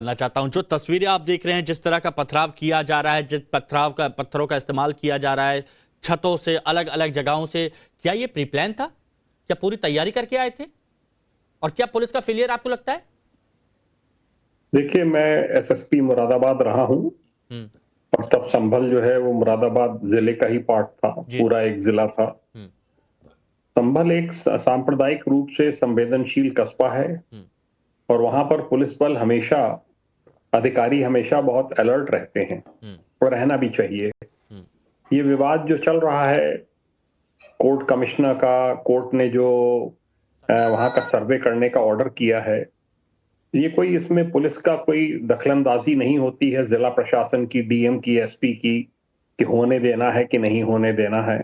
करना चाहता हूं। जो तस्वीरें आप देख रहे हैं, जिस तरह का पथराव किया जा रहा है, जिस पत्थरों का इस्तेमाल किया जा रहा है, छतों से, अलग अलग जगहों से, क्या ये प्री प्लान था? क्या पूरी तैयारी करके आए थे? और क्या पुलिस का फेलियर आपको लगता है? देखिए, मैं एसएसपी मुरादाबाद रहा हूं और तब संभल जो है वो मुरादाबाद जिले का ही पार्ट था, पूरा एक जिला था। संभल एक सांप्रदायिक रूप से संवेदनशील कस्बा है और वहां पर पुलिस बल हमेशा, अधिकारी हमेशा बहुत अलर्ट रहते हैं और रहना भी चाहिए। ये विवाद जो चल रहा है, कोर्ट कमिश्नर का, कोर्ट ने जो वहां का सर्वे करने का ऑर्डर किया है, ये कोई, इसमें पुलिस का कोई दखलंदाजी नहीं होती है, जिला प्रशासन की, डीएम की, एसपी की, कि होने देना है कि नहीं होने देना है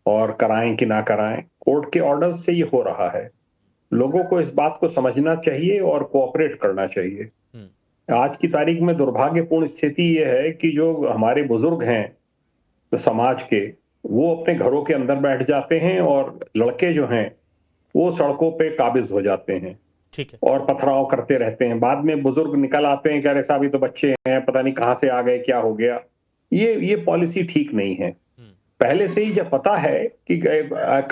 और कराएं कि ना कराएं। कोर्ट के ऑर्डर से ये हो रहा है। लोगों को इस बात को समझना चाहिए और कोऑपरेट करना चाहिए। आज की तारीख में दुर्भाग्यपूर्ण स्थिति ये है कि जो हमारे बुजुर्ग हैं तो समाज के, वो अपने घरों के अंदर बैठ जाते हैं और लड़के जो हैं वो सड़कों पे काबिज हो जाते हैं। ठीक है। और पथराव करते रहते हैं। बाद में बुजुर्ग निकल आते हैं, कह रहे साहब ये तो बच्चे हैं, पता नहीं कहां से आ गए, क्या हो गया। ये पॉलिसी ठीक नहीं है। पहले से ही जब पता है कि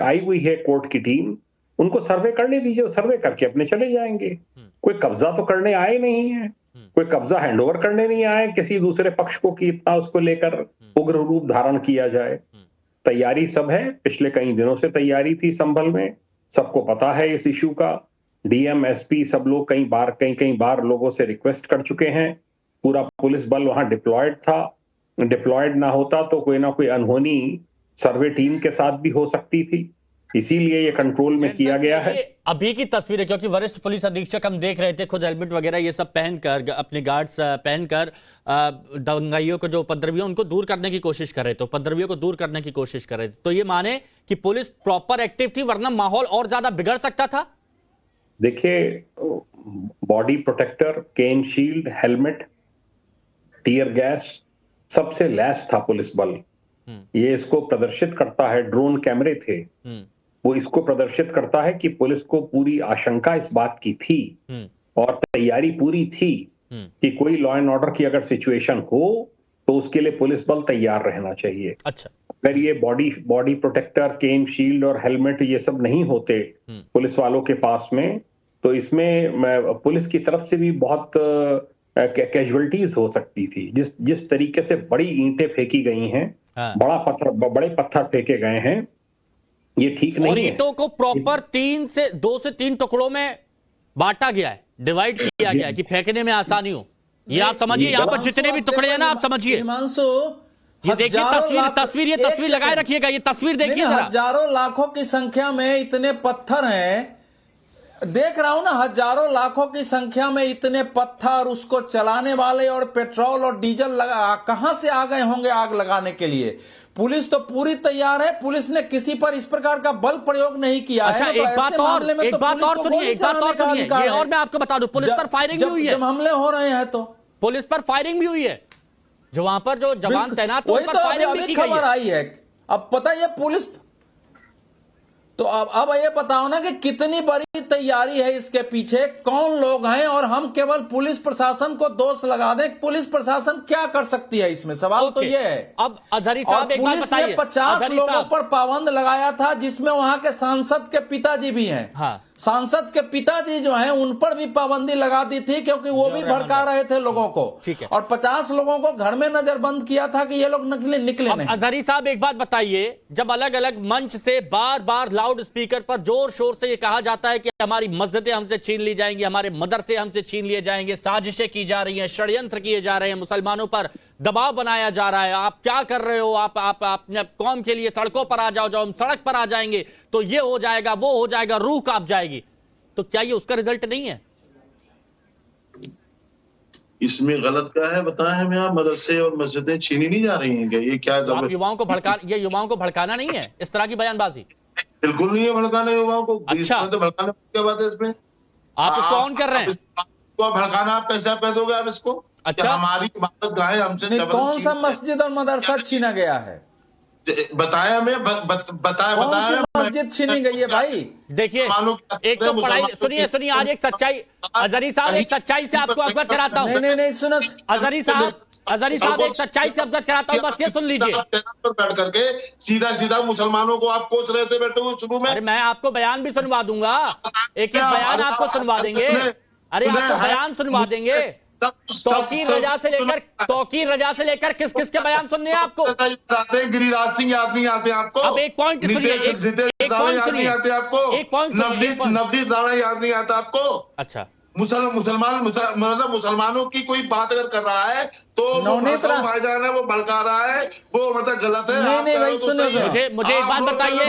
आई हुई है कोर्ट की टीम, उनको सर्वे करने दीजिए, सर्वे करके अपने चले जाएंगे। कोई कब्जा तो करने आए नहीं है, कोई कब्जा हैंडओवर करने नहीं आए किसी दूसरे पक्ष को कि इतना उसको लेकर उग्र रूप धारण किया जाए। तैयारी सब है, पिछले कई दिनों से तैयारी थी संभल में, सबको पता है इस इश्यू का। डीएम, एसपी सब लोग कई बार लोगों से रिक्वेस्ट कर चुके हैं। पूरा पुलिस बल वहां डिप्लॉयड था। डिप्लॉयड ना होता तो कोई ना कोई अनहोनी सर्वे टीम के साथ भी हो सकती थी, इसीलिए ये कंट्रोल में किया गया है। अभी की तस्वीर है, क्योंकि वरिष्ठ पुलिस अधीक्षक हम देख रहे थे, खुद हेलमेट वगैरह ये सब पहनकर, अपने गार्ड्स पहनकर दंगाइयों को, जो उपद्रवियों, उनको दूर करने की कोशिश कर रहे थे, उपद्रवियों को दूर करने की कोशिश कर रहे थे। तो ये माने कि पुलिस प्रॉपर एक्टिव थी, वरना माहौल और ज्यादा बिगड़ सकता था। देखिए, बॉडी प्रोटेक्टर, केन शील्ड, हेलमेट, टीयर गैस, सबसे लैस था पुलिस बल। ये इसको प्रदर्शित करता है, ड्रोन कैमरे थे, वो इसको प्रदर्शित करता है कि पुलिस को पूरी आशंका इस बात की थी और तैयारी पूरी थी कि कोई लॉ एंड ऑर्डर की अगर सिचुएशन हो तो उसके लिए पुलिस बल तैयार रहना चाहिए। अच्छा, अगर ये बॉडी प्रोटेक्टर, केन शील्ड और हेलमेट ये सब नहीं होते पुलिस वालों के पास में, तो इसमें पुलिस की तरफ से भी बहुत कैजुअल्टीज हो सकती थी। जिस तरीके से बड़ी ईंटें फेंकी गई हैं, बड़े पत्थर फेंके गए हैं, ये ठीक नहीं है। और ईंटों को प्रॉपर 2 से 3 टुकड़ों में बांटा गया है, डिवाइड किया गया है कि फेंकने में आसानी हो। ये आप समझिए, यहां पर जितने भी टुकड़े हैं ना, आप समझिए। ये देखिए तस्वीर, ये तस्वीर लगाए रखिएगा, ये तस्वीर देखिए। हजारों लाखों की संख्या में इतने पत्थर हैं, देख रहा हूं ना, हजारों लाखों की संख्या में इतने पत्थर, उसको चलाने वाले और पेट्रोल और डीजल लगा, कहां से आ गए होंगे आग लगाने के लिए। पुलिस तो पूरी तैयार है, पुलिस ने किसी पर इस प्रकार का बल प्रयोग नहीं किया है। अच्छा, एक बात और सुनिए, एक बात और सुनिए, ये और मैं आपको बता दूं, पुलिस पर फायरिंग भी हुई है। जब हमले हो रहे हैं तो पुलिस पर फायरिंग भी हुई है, जो वहां पर जो जवान तैनात, उन पर फायरिंग भी की गई है। खबर आई है, अब पता है पुलिस, तो अब ये बताओ ना कि कितनी बड़ी तैयारी है इसके पीछे, कौन लोग हैं, और हम केवल पुलिस प्रशासन को दोष लगा दें। पुलिस प्रशासन क्या कर सकती है इसमें, सवाल तो ये है। अब अजहरी साहब एक बात बताइए। 50 लोगों पर पाबंद लगाया था, जिसमें वहां के सांसद के पिताजी भी हैं। हाँ। सांसद के पिताजी जो हैं उन पर भी पाबंदी लगा दी थी, क्योंकि वो भी भड़का रहे थे लोगों को। ठीक है। और 50 लोगों को घर में नजरबंद किया था कि ये लोग निकले नहीं। अजहरी साहब एक बात बताइए, जब अलग अलग मंच से बार बार लाउड स्पीकर पर जोर शोर से ये कहा जाता है कि हमारी मस्जिदें हमसे छीन ली जाएंगी, हमारे मदरसे हमसे छीन लिए जाएंगे, साजिशें की जा रही हैं, षड्यंत्र किए जा रहे हैं, मुसलमानों पर दबाव बनाया जा रहा है, आप क्या कर रहे हो, आप अपने कौम के लिए सड़कों पर आ जाओ, हम सड़क पर आ जाएंगे तो ये हो जाएगा, वो हो जाएगा, रूह कांप जाएगी, तो क्या ये उसका रिजल्ट नहीं है? इसमें गलत क्या है बताएं हमें आप? मदरसे और मस्जिदें छीनी नहीं जा रही हैं क्या? ये क्या तो युवाओं को भड़काना नहीं है इस तरह की बयानबाजी? बिल्कुल नहीं है भड़काना युवाओं को। अच्छा, तो भड़काने की क्या बात है इसमें? आप इसको ऑन कर रहे हैं। भड़काना आप कैसे कह दोगे आप इसको? अच्छा, हमारी इबादत गाहें हमसे कौन सा मस्जिद और मदरसा छीना गया है? बताया मैं बताया मस्जिद छीनी गई है भाई? देखिए, एक तो पढ़ाई, सुनिए आज एक सच्चाई, अजहरी साहब एक सच्चाई से आपको अवगत कराता हूँ। नहीं सुनो, अजहरी साहब एक सच्चाई से अवगत कराता हूँ, बस ये सुन लीजिए। बैठ करके सीधा मुसलमानों को आप कोच रहे थे बैठे हुए शुरू में। अरे मैं आपको बयान भी सुनवा दूंगा, एक बयान आपको सुनवा देंगे। अरे आपको बयान सुनवा देंगे। तौकीर रजा से लेकर किस किस के बयान सुनने हैं आपको? गिरिराज सिंह याद नहीं आते आपको? अब एक पॉइंट सुनिए, एक पॉइंट सुनिए आपको, नवनीत राणा याद नहीं आता आपको? अच्छा, मुसलमानों की कोई बात अगर कर रहा है तो भाईजान है वो भड़का रहा है, वो मतलब गलत है। नहीं भाई सुनो, मुझे एक बात बताइए,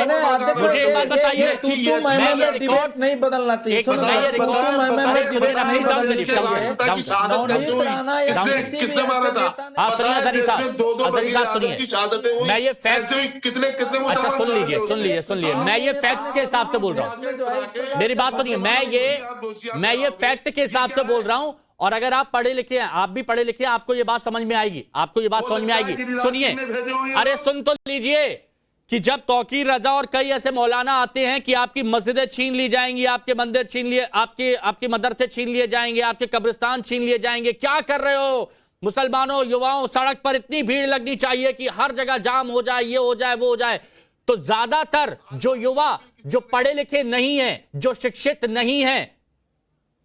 डिबेट नहीं बदलना चाहिए। किसने माना था? अजहरी साहब सुनिए, मैं ये फैक्ट, कितने अच्छा सुन लीजिए, मैं ये फैक्ट्स के हिसाब से बोल रहा हूँ, मेरी बात सुनिए, मैं ये फैक्ट के हिसाब से बोल रहा हूं। और अगर आप पढ़े लिखे हैं, आप भी पढ़े लिखे हैं, आपको ये बात समझ में आएगी, सुनिए, अरे सुन तो लीजिए कि जब तौकीर रजा और कई ऐसे मौलाना आते हैं कि आपकी मस्जिदें छीन ली जाएंगी, आपके मंदिर छीन लिए, आपके मदरसे छीन लिए जाएंगे, आपके कब्रिस्तान छीन लिए जाएंगे, क्या कर रहे हो मुसलमानों, युवाओं, सड़क पर इतनी भीड़ लगनी चाहिए कि हर जगह जाम हो जाए, ये हो जाए, वो हो जाए। तो ज्यादातर जो युवा, जो पढ़े लिखे नहीं है, जो शिक्षित नहीं है,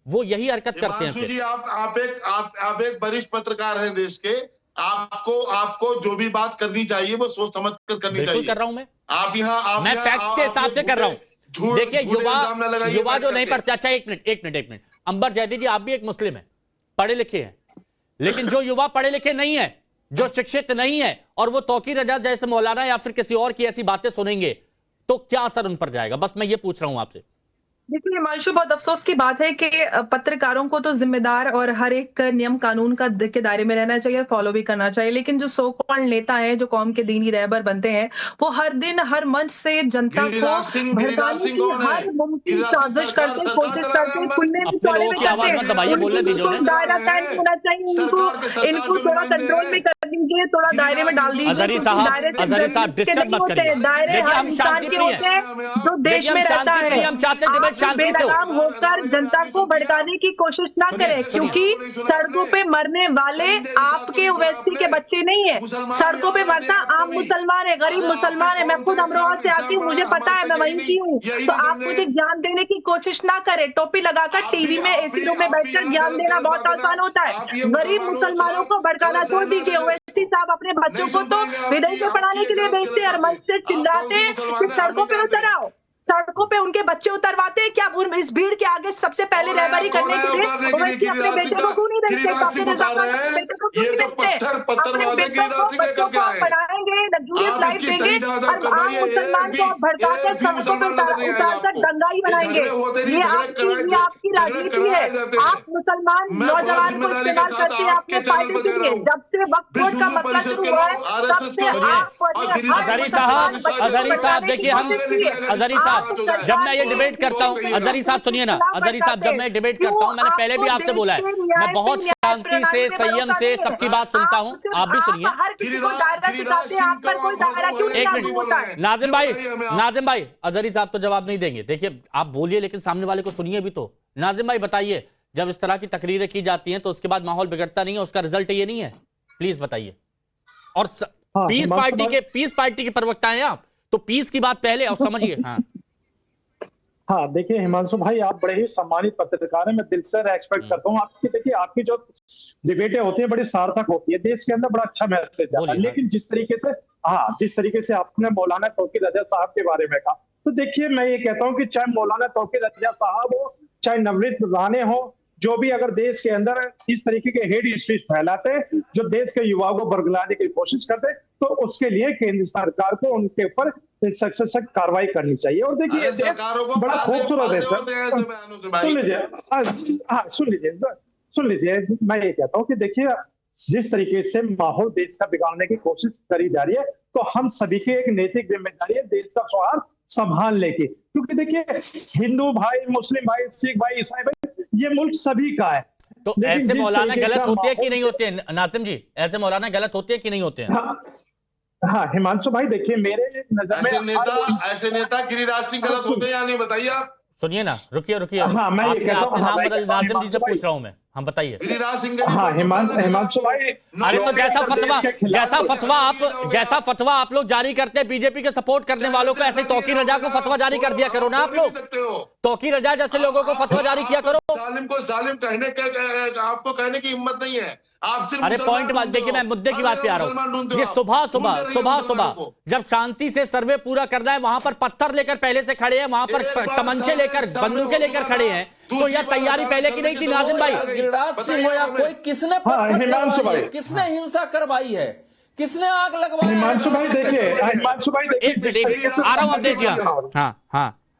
वो यही हरकत करते हैं। जी आप एक वरिष्ठ पत्रकार हैं देश के, आपको जो भी बात करनी चाहिए वो सोच समझ कर करनी चाहिए। कर रहा हूं मैं फैक्ट्स के हिसाब से कर रहा हूं। देखिए युवा जो नहीं पढ़ते, अच्छा एक मिनट, अंबर जैदी जी, आप भी एक मुस्लिम है, पढ़े लिखे हैं, लेकिन जो युवा पढ़े लिखे नहीं है, जो शिक्षित नहीं है, और वो तौकीर रजा जैसे मौलाना या फिर किसी और की ऐसी बातें सुनेंगे, तो क्या असर उन पर जाएगा? बस मैं ये पूछ रहा हूं आपसे। देखिए हिमांशु, बहुत अफसोस की बात है कि पत्रकारों को तो जिम्मेदार और हर एक नियम कानून के दायरे में रहना चाहिए और फॉलो भी करना चाहिए, लेकिन जो सो कॉल्ड नेता है, जो कौम के दीनी रहबर बनते हैं, वो हर दिन हर मंच से जनता को भड़काने की हर मुमकिन साजिश करते, कोशिश करते, खुलने में चौड़े में करते हैं। दायरा तय नहीं होना चाहिए, इनको थोड़ा कंट्रोल में कर दीजिए, थोड़ा दायरे में डाल दीजिए। दायरे हर इंसान के होते हैं जो देश में रहता है। बेलगाम होकर जनता को भड़काने की कोशिश ना करें, क्योंकि सड़कों पे मरने वाले आपके ओवैसी के बच्चे नहीं है, सड़कों पे मरता आम मुसलमान है, गरीब मुसलमान है। मैं खुद अमरोहा से आती हूँ, मुझे पता है, मैं वहीं की हूँ। तो आप मुझे ज्ञान देने की कोशिश ना करें। टोपी लगाकर टीवी में एसी रूम में बैठकर ज्ञान देना बहुत आसान होता है। गरीब मुसलमानों को भड़काना छोड़ दीजिए। ओवैसी साहब अपने बच्चों को तो विदेश में पढ़ाने के लिए भेजते हैं और मंच से चिल्लाते कि सड़कों पे उतर आओ, सड़कों पे उनके बच्चे उतरवाते हैं। क्या इस भीड़ के आगे सबसे पहले रहबरी करने के लिए ओवैसी अपने बेटे को क्यों नहीं देखते? अपने बेटे को क्यों नहीं देखते? अपने बेटों को, बच्चों को पढ़ाएंगे, लग्जूरियस लाइफ देंगे और आम मुसलमान को भड़काकर सड़कों पे उतारकर दंगाई बनाएंगे। ये आपकी राजनीति है। आप मुसलमान नौजवान को इस्तेमाल करते हैं अपने फायदे के लिए। जब से वक्फ बोर्ड का मसला शुरू हुआ है, तब से आप अजहरी साहब देखिए, हम अजहरी साहब जब मैं ये डिबेट करता हूँ, अजहरी साहब सुनिए ना, अजहरी साहब जब मैं डिबेट करता हूँ, मैंने पहले भी आपसे बोला है, मैं बहुत शांति से, संयम से सबकी बात सुनता हूँ, आप भी सुनिए। नाजिम भाई, अजहरी साहब तो जवाब नहीं देंगे। देखिए आप बोलिए, लेकिन सामने वाले को सुनिए भी तो। नाजिम भाई बताइए, जब इस तरह की तकरीरें की जाती हैं तो उसके बाद माहौल बिगड़ता नहीं है, उसका रिजल्ट ये नहीं है? प्लीज बताइए। और पीस पार्टी के प्रवक्ता हैं आप, तो पीस की बात पहले और समझिए। हाँ देखिए हिमांशु भाई, आप बड़े ही सम्मानित पत्रकार हैं, मैं दिल से रेस्पेक्ट करता हूँ आपकी। देखिए आपकी जो डिबेटें होती है बड़ी सार्थक होती है, देश के अंदर बड़ा अच्छा मैसेज जाता है। लेकिन जिस तरीके से आपने मौलाना तौकीर रजा साहब के बारे में कहा, तो देखिए मैं ये कहता हूँ कि चाहे मौलाना तौकीर रजा साहब हो, चाहे नवनीत राणे हो, जो भी अगर देश के अंदर इस तरीके के हेड स्पीच फैलाते, जो देश के युवाओं को बरगलाने की कोशिश करते, तो उसके लिए केंद्र सरकार को उनके ऊपर सख्त कार्रवाई करनी चाहिए। और देखिए बड़ा खूबसूरत है सर, सुन लीजिए, मैं ये कहता हूँ कि देखिए जिस तरीके से माहौल देश का बिगाड़ने की कोशिश करी जा रही है, तो हम सभी की एक नैतिक जिम्मेदारी है देश का सौहार्द संभालने की। क्योंकि देखिए हिंदू भाई, मुस्लिम भाई, सिख भाई, ईसाई भाई, ये मुल्क सभी का है। तो ऐसे मौलाना गलत होते हैं कि नहीं होते हैं? नाजिम जी, ऐसे मौलाना गलत होते हैं कि नहीं होते हैं? हाँ हिमांशु भाई देखिए मेरे नजर में ऐसे नेता गिरिराज सिंह गलत होते हैं या नहीं, बताइए आप। सुनिए ना, रुकिए। हाँ मैं ये कहता हूँ, नाम बदल नाजिम जी से पूछ रहा हूँ मैं, हम बताइए। गिरिराज सिंह, हाँ हिमांशु भाई, अरे तो जैसा फतवा आप लोग जारी करते हैं बीजेपी के सपोर्ट करने वालों को, ऐसे तौकीर रजा को फतवा जारी कर दिया करो ना आप लोग। तौकीर रजा जैसे लोगों को फतवा जारी किया करो। जालिम को जालिम कहने के आपको कहने की हिम्मत नहीं है आप सिर्फ। अरे पॉइंट देखिए, मैं मुद्दे की बात पे आ रहा हूँ। ये सुबह जब शांति से सर्वे पूरा करना है, वहां पर पत्थर लेकर पहले से खड़े हैं, वहां पर तमंचे लेकर बंदूकें लेकर खड़े हैं, तो यह तैयारी पहले की नहीं थी नाजिम भाई? गिरिराज सिंह हो या कोई, किसने किसने हिंसा करवाई है, किसने आग लगवाई? हिमांशु भाई देखिए, आ रहा हूँ अवधेश जी।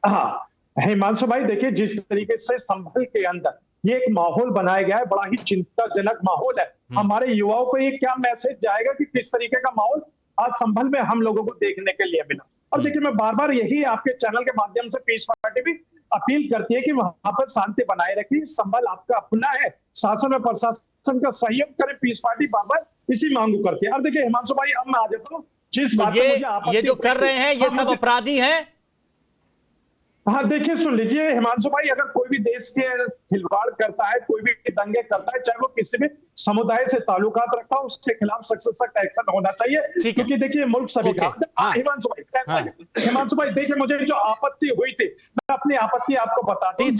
हाँ हिमांशु भाई देखिए, जिस तरीके से संभल के अंदर ये एक माहौल बनाया गया है, बड़ा ही चिंताजनक माहौल है। हमारे युवाओं को ये क्या मैसेज जाएगा कि किस तरीके का माहौल आज संभल में हम लोगों को देखने के लिए मिला। और देखिए मैं बार बार यही आपके चैनल के माध्यम से पीस पार्टी भी अपील करती है कि वहां पर शांति बनाए रखिए। संभल आपका अपना है, शासन और प्रशासन का सहयोग करें। पीस पार्टी बार बार इसी मांग करती है। और देखिए हिमांशु भाई, अब मैं आ जाता हूँ जिस बात ये जो कर रहे हैं ये सब अपराधी हैं। हाँ देखिए सुन लीजिए हिमांशु भाई, अगर कोई भी देश के खिलवाड़ करता है, कोई भी दंगे करता है, चाहे वो किसी भी समुदाय से ताल्लुकात रखता है, उसके खिलाफ सख्त से सख्त एक्शन होना चाहिए, क्योंकि देखिए मुल्क सभी का। हिमांशु भाई देखिए, मुझे जो आपत्ति हुई थी, मैं अपनी आपत्ति आपको बताता हूँ।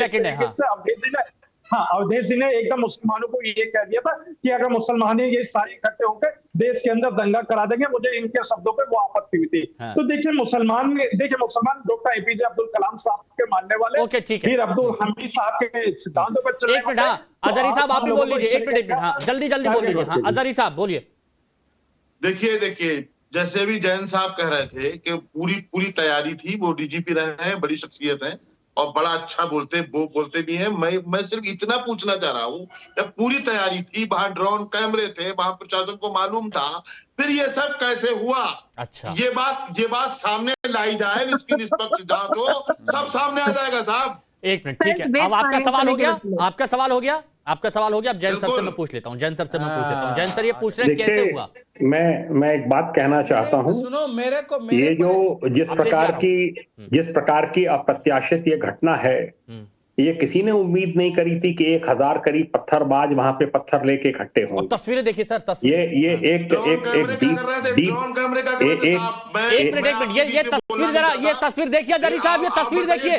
अवधेश जी ने एकदम मुसलमानों को ये कह दिया था कि अगर मुसलमान ये सारे इकट्ठे होकर देश के अंदर दंगा करा देंगे, मुझे इनके शब्दों पे वो आपत्ति हुई थी। तो देखिए मुसलमान डॉक्टर एपीजे अब्दुल कलाम साहब के मानने वाले, फिर अब्दुल हमीद साहब के सिद्धांतों पर चलने वाले। अजहरी साहब आप भी बोल लीजिए, एक मिनट जल्दी बोल लीजिए। अजहरी साहब बोलिए। देखिए जैसे अभी जैन साहब कह रहे थे कि पूरी तैयारी थी, वो डीजीपी रहे हैं, बड़ी शख्सियत है और बड़ा अच्छा बोलते भी हैं। मैं सिर्फ इतना पूछना चाह रहा हूँ, जब पूरी तैयारी थी, वहां ड्रोन कैमरे थे, वहां प्रशासन को मालूम था, फिर ये सब कैसे हुआ? अच्छा, ये बात सामने लाई जाए, इसकी निष्पक्ष जांच हो, सब सामने आ जाएगा साहब। एक मिनट, ठीक है। अब आपका सवाल हो गया, अब जैन सर से मैं पूछ लेता हूँ। जैन सर ये पूछ रहे हैं कैसे हुआ? मैं एक बात कहना चाहता हूँ। सुनो मेरे को, ये जो जिस प्रकार की अप्रत्याशित ये घटना है, ये किसी ने उम्मीद नहीं करी थी कि 1000 करीब पत्थरबाज वहां पे पत्थर लेके इकट्ठे होंगे। तस्वीरें देखिए सर, ये एक ये तस्वीर देखिए अजहरी साहब, ये तस्वीर देखिए।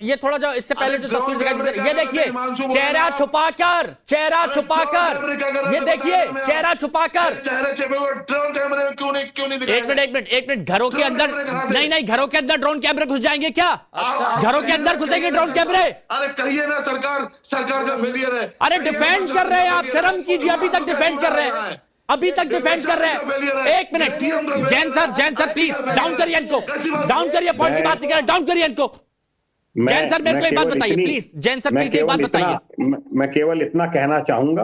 ये थोड़ा जो इससे पहले जो तस्वीर दिखाई, ये देखिए चेहरा छुपाकर, ये देखिए चेहरा छुपाकर। एक मिनट, घरों के अंदर नहीं, घरों के अंदर ड्रोन कैमरे घुस जाएंगे क्या? घरों के अंदर घुसेंगे ड्रोन कैमरे? अरे कहिए ना, सरकार का फेलियर है। अरे डिफेंड कर रहे हैं आप, शर्म कीजिए, अभी तक डिफेंड कर रहे हैं, एक minute. Jain sir please down करिए इनको, पॉइंट की बात नहीं करें, डाउन करिए इनको। जैन सर मेरे को एक बात बताइए प्लीज, जैन सर प्लीज एक बात बताइए। मैं केवल इतना कहना चाहूंगा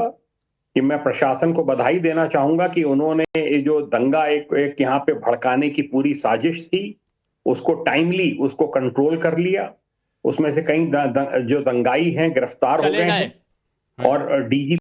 कि मैं प्रशासन को बधाई देना चाहूंगा कि उन्होंने ये जो दंगा एक यहाँ पे भड़काने की पूरी साजिश थी, उसको टाइमली उसको कंट्रोल कर लिया। उसमें से कई जो दंगाई हैं गिरफ्तार हो गए हैं और डीजी